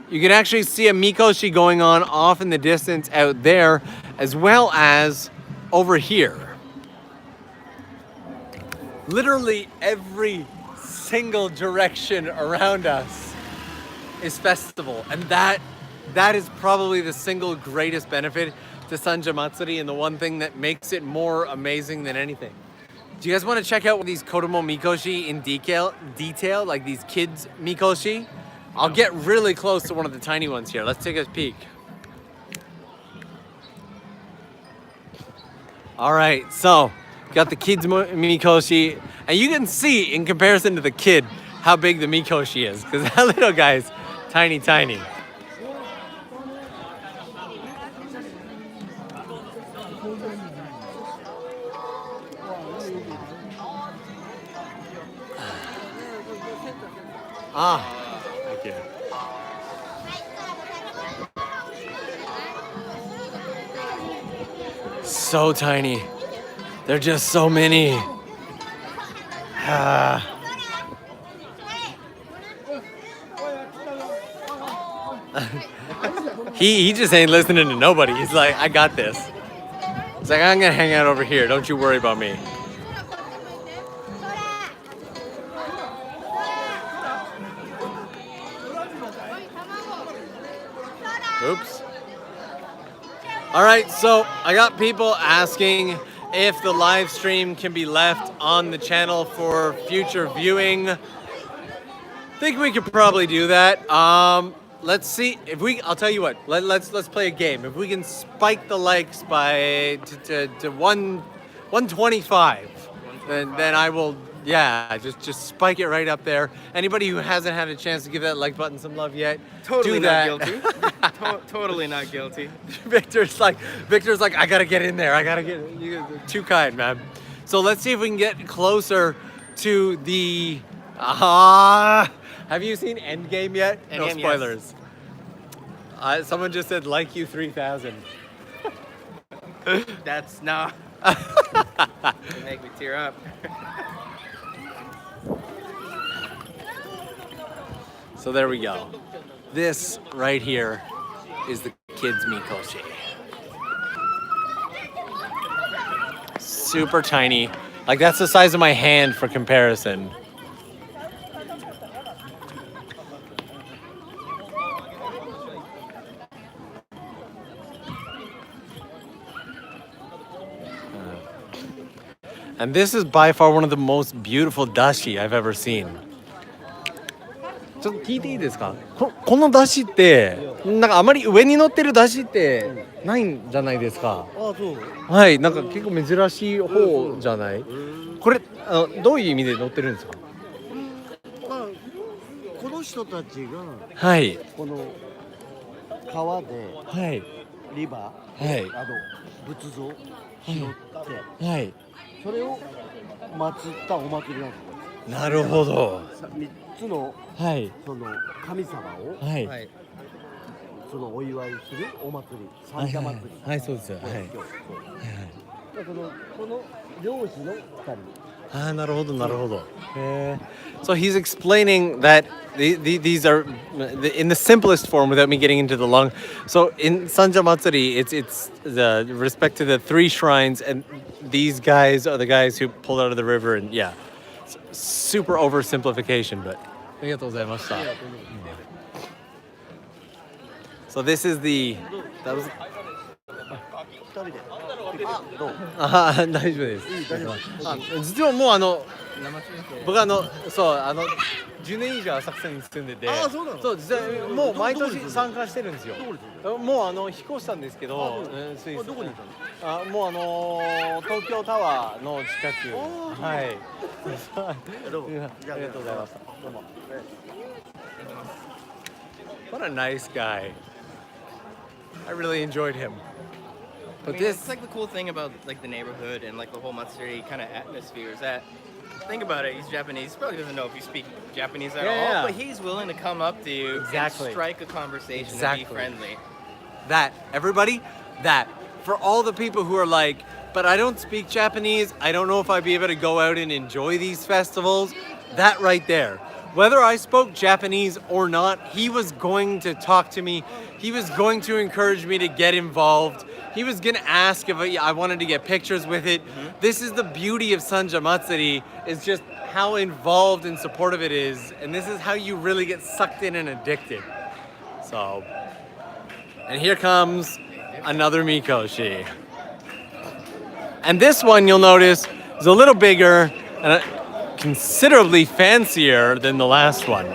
You can actually see a mikoshi going on off in the distance out there, as well as over here. Literally every single direction around us is festival, and that is probably the single greatest benefit to Sanja Matsuri, and the one thing that makes it more amazing than anything. Do you guys want to check out these Kodomo Mikoshi in detail, like these kids Mikoshi? I'll get really close to one of the tiny ones here. Let's take a peek. All right, so got the kids Mikoshi, and you can see in comparison to the kid how big the Mikoshi is, because that little guy's tiny, tiny. you. So tiny. They're just so many. He just ain't listening to nobody. He's like, I got this. He's like, I'm gonna hang out over here. Don't you worry about me. Oops. All right, so I got people asking if the live stream can be left on the channel for future viewing. I think we could probably do that. Let's see if we. I'll tell you what. Let's play a game. If we can spike the likes by to 125, then I will. Yeah, just spike it right up there. Anybody who hasn't had a chance to give that like button some love yet, Totally do not that. guilty. Totally not guilty. Victor's like, I gotta get in there. I gotta get. You're too kind, man. So let's see if we can get closer to the. Have you seen Endgame yet? No Endgame, spoilers. Someone just said like you 3,000. That's nah. You make me tear up. So there we go. This right here is the kids' mikoshi. Super tiny. Like that's the size of my hand for comparison. And this is by far one of the most beautiful dashi I've ever seen. ちょっと聞いていいですか？この出汁ってなんかあまり上に乗ってる出汁ってないんじゃないですか？あ、そう。はい、なんか結構珍しい方じゃない？これどういう意味で乗ってるんですか？まあ、この人たちがはい。この川ではい。リバー、はい。仏像拾って、はい。それを祀ったお祭りなんですよ。なるほど。3つのはい。その神様をはい。はい。そのお祝いするお祭り、三社祭り。はい、そうですよ。はい。今日そうこの漁師の2人。Ah, なるほど、なるほど。So he's explaining that these are in the simplest form without me getting into the long. So in Sanja Matsuri, it's the respect to the 3 shrines, and these guys are the guys who pulled out of the river, and yeah, super oversimplification, but ありがとうございました。So this is the that was 2人で。あ、どう？あ大丈夫です。大丈夫。実はもう僕そう10年以上浅草に住んでて、あ、そうなの？そう実はもう毎年参加してるんですよ。どこに住んでる？もう引っ越したんですけど、スイス。どこにいたの？もう東京タワーの近く。はい。どうも。ありがとうございました。どうも。What a nice guy. I really enjoyed him. I But mean, this it's like the cool thing about like the neighborhood and like the whole Matsuri kind of atmosphere is that think about it, he's Japanese. He probably doesn't know if you speak Japanese at Yeah. all, but he's willing to come up to you Exactly. and strike a conversation Exactly. and be friendly. that everybody that for all the people who are like, but I don't speak Japanese, I don't know if I'd be able to go out and enjoy these festivals. That right there, whether I spoke Japanese or not, he was going to talk to me. He was going to encourage me to get involved. He was gonna ask if I wanted to get pictures with it. This is the beauty of Sanja Matsuri, is just how involved and supportive it is, and this is how you really get sucked in and addicted. So, and here comes another Mikoshi. And this one, you'll notice, is a little bigger and considerably fancier than the last one.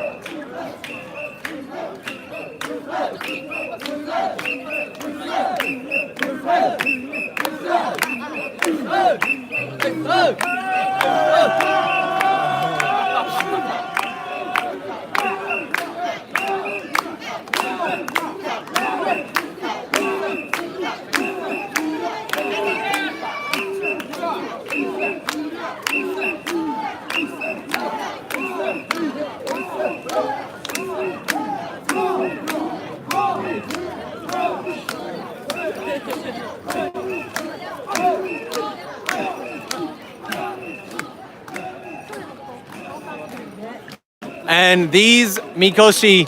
And these mikoshi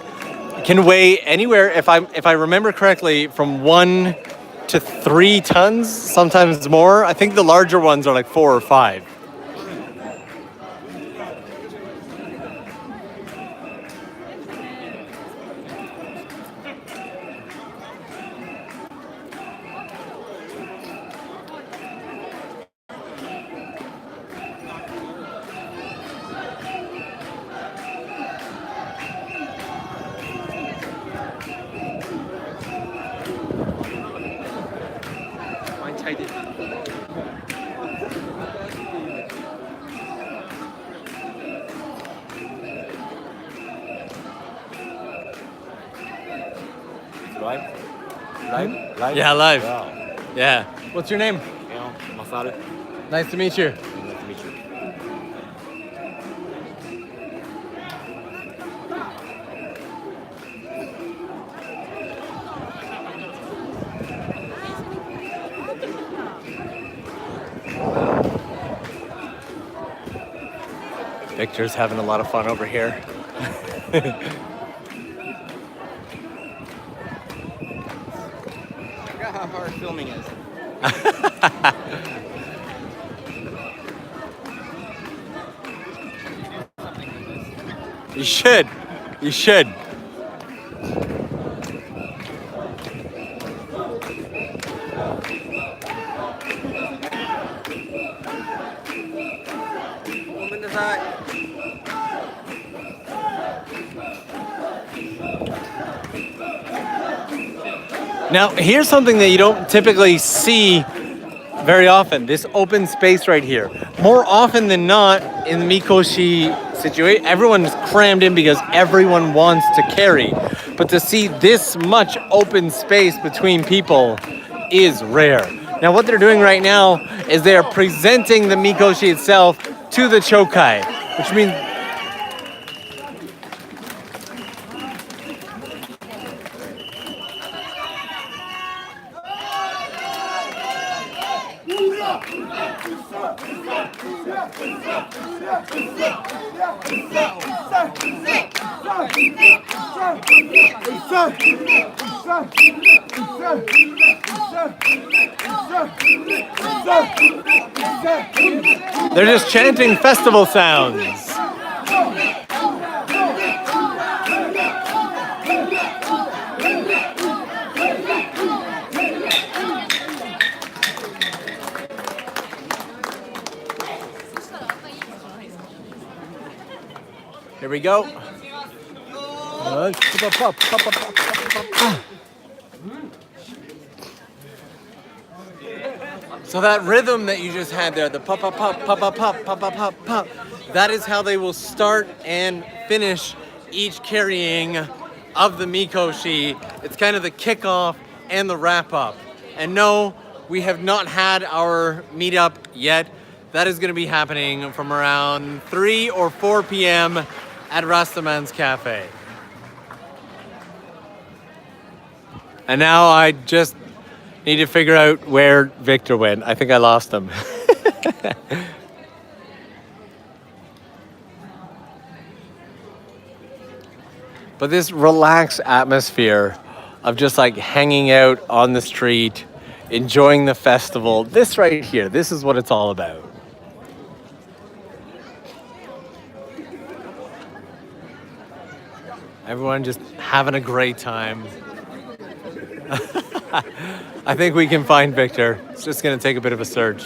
can weigh anywhere, if I remember correctly, from 1 to 3 tons, sometimes more. I think the larger ones are like 4 or 5. Live? Yeah, live. Wow. Yeah. What's your name? Masaru. Nice to meet you. Nice to meet you. Victor's having a lot of fun over here. I forgot how hard filming is. You should. You should. Now, here's something that you don't typically see very often, this open space right here. More often than not, in the mikoshi situation, everyone's crammed in because everyone wants to carry. But to see this much open space between people is rare. Now, what they're doing right now is they are presenting the mikoshi itself to the chokai, which means they're just chanting festival sounds. Here we go. So that rhythm that you just had there, the pop, pop, pop, pop, pop, pop, pop, pop, pop, pop, that is how they will start and finish each carrying of the mikoshi. It's kind of the kickoff and the wrap up. And no, we have not had our meetup yet. That is going to be happening from around 3 or 4 p.m. at RASTAMANS Cafe. And now I just need to figure out where Victor went. I think I lost him. But this relaxed atmosphere of just like hanging out on the street, enjoying the festival, this right here, this is what it's all about. Everyone just having a great time. I think we can find Victor. It's just going to take a bit of a search.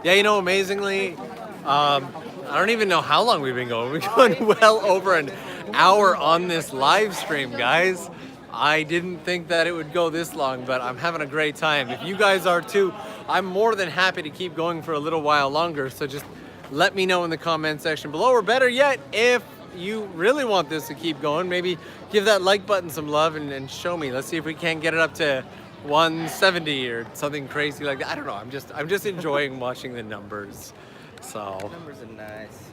Yeah, you know, amazingly, I don't even know how long we've been going. We've been going well over an hour on this live stream, guys. I didn't think that it would go this long, but I'm having a great time. If you guys are too, I'm more than happy to keep going for a little while longer. So just let me know in the comment section below, or better yet, if you really want this to keep going, maybe give that like button some love and show me. Let's see if we can't get it up to 170 or something crazy like that. I don't know. I'm just enjoying watching the numbers. So Numbers are nice.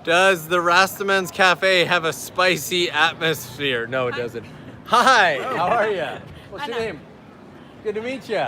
Does the Rastaman's Cafe have a spicy atmosphere? No, it doesn't. Hi, how are you? What's your Anna. name? Good to meet you.